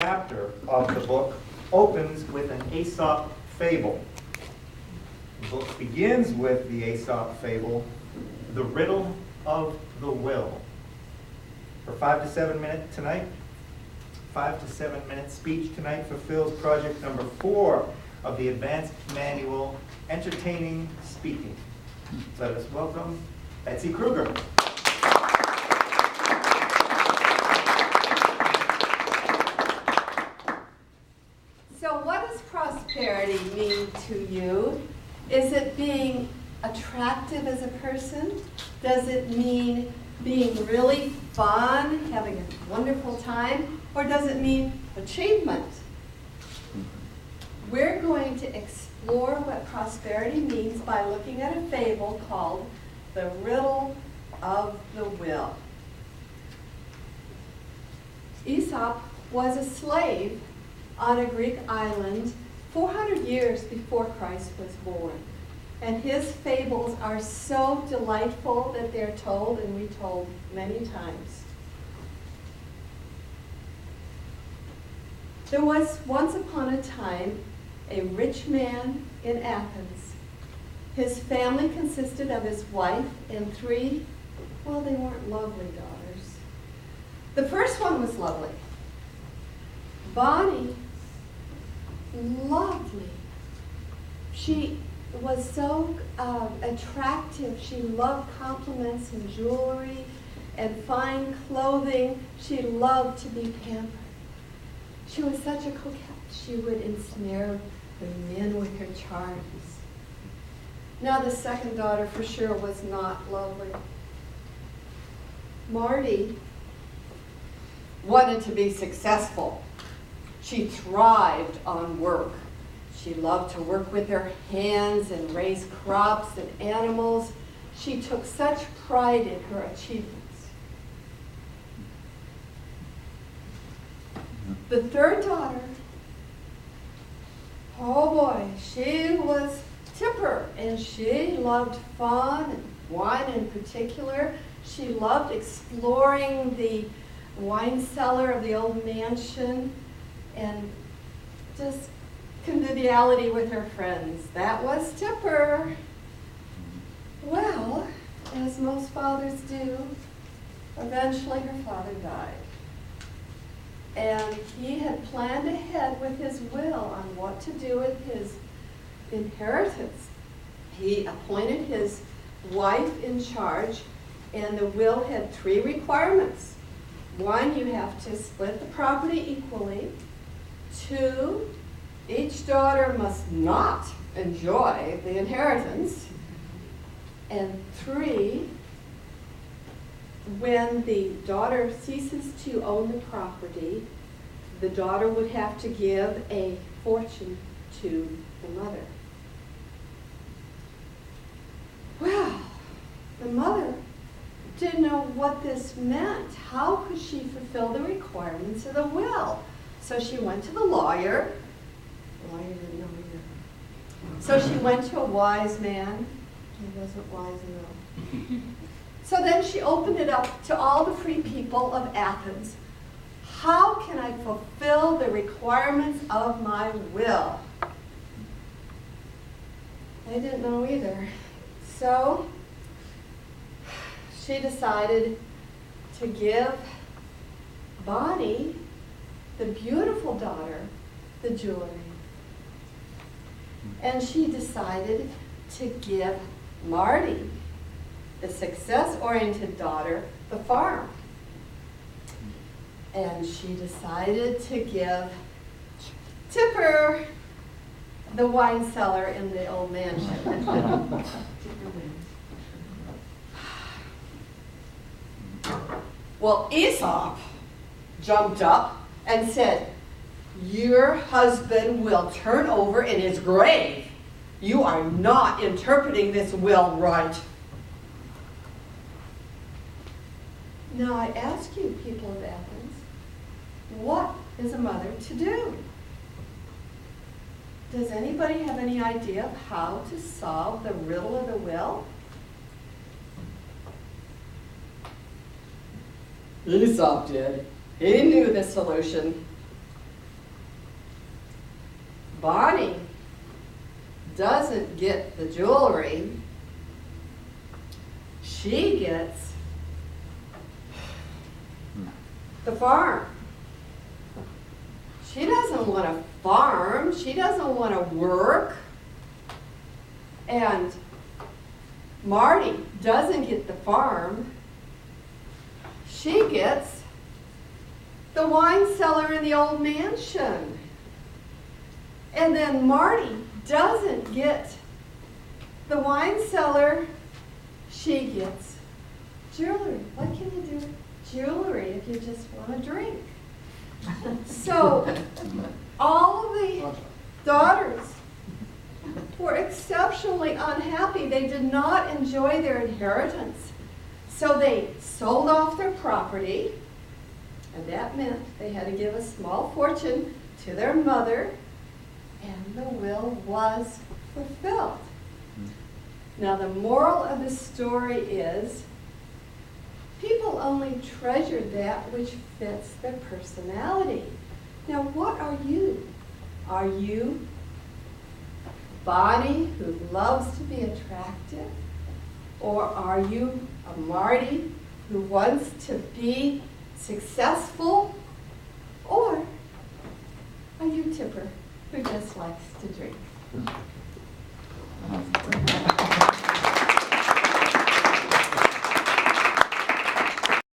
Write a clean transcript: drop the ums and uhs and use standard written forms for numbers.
Chapter of the book opens with an Aesop fable. The book begins with the Aesop fable, The Riddle of the Will. For 5 to 7 minutes tonight, 5 to 7 minute speech tonight fulfills project number 4 of the Advanced Manual, Entertaining Speaking. Let us welcome Betsy Kruger. So what does prosperity mean to you? Is it being attractive as a person? Does it mean being really fun, having a wonderful time? Or does it mean achievement? We're going to explore what prosperity means by looking at a fable called The Riddle of the Will. Aesop was a slave on a Greek island 400 years before Christ was born. And his fables are so delightful that they're told and retold many times. There was once upon a time a rich man in Athens. His family consisted of his wife and 3, well, they weren't lovely daughters. The first one was lovely. Bonnie, lovely. She was so attractive. She loved compliments and jewelry and fine clothing. She loved to be pampered. She was such a coquette. She would ensnare the men with her charms. Now the second daughter for sure was not lovely. Marty wanted to be successful. She thrived on work. She loved to work with her hands and raise crops and animals. She took such pride in her achievements. The third daughter, oh boy, she was Tipper, and she loved fun and wine in particular. She loved exploring the wine cellar of the old mansion and just conviviality with her friends. That was Tipper. Well, as most fathers do, eventually her father died. And he had planned ahead with his will on what to do with his inheritance. He appointed his wife in charge, and the will had 3 requirements. 1, you have to split the property equally. 2, each daughter must not enjoy the inheritance. And 3, when the daughter ceases to own the property, the daughter would have to give a fortune to the mother. Well, the mother didn't know what this meant. How could she fulfill the requirements of the will? So she went to the lawyer. The lawyer didn't know either. So she went to a wise man. He wasn't wise enough. So then she opened it up to all the free people of Athens. How can I fulfill the requirements of my will? They didn't know either. So she decided to give Bonnie, the beautiful daughter, the jewelry. And she decided to give Marty, the success-oriented daughter, the farm. And she decided to give Tipper the wine cellar in the old mansion. Well, Aesop jumped up and said, "Your husband will turn over in his grave. You are not interpreting this will right." Now I ask you, people of Athens, what is a mother to do? Does anybody have any idea of how to solve the riddle of the will? Aesop did. He knew the solution. Bonnie doesn't get the jewelry. She gets the farm. She doesn't want to farm. She doesn't want to work. And Marty doesn't get the farm. She gets the wine cellar in the old mansion. And then Marty doesn't get the wine cellar. She gets jewelry. What can you do with jewelry if you just want to drink? So all of the daughters were exceptionally unhappy. They did not enjoy their inheritance. So they sold off their property, and that meant they had to give a small fortune to their mother, and the will was fulfilled. Now the moral of the story is, people only treasure that which fits their personality. Now what are you? Are you Bonnie who loves to be attractive? Or are you a Marty who wants to be successful? Or are you Tipper who just likes to drink?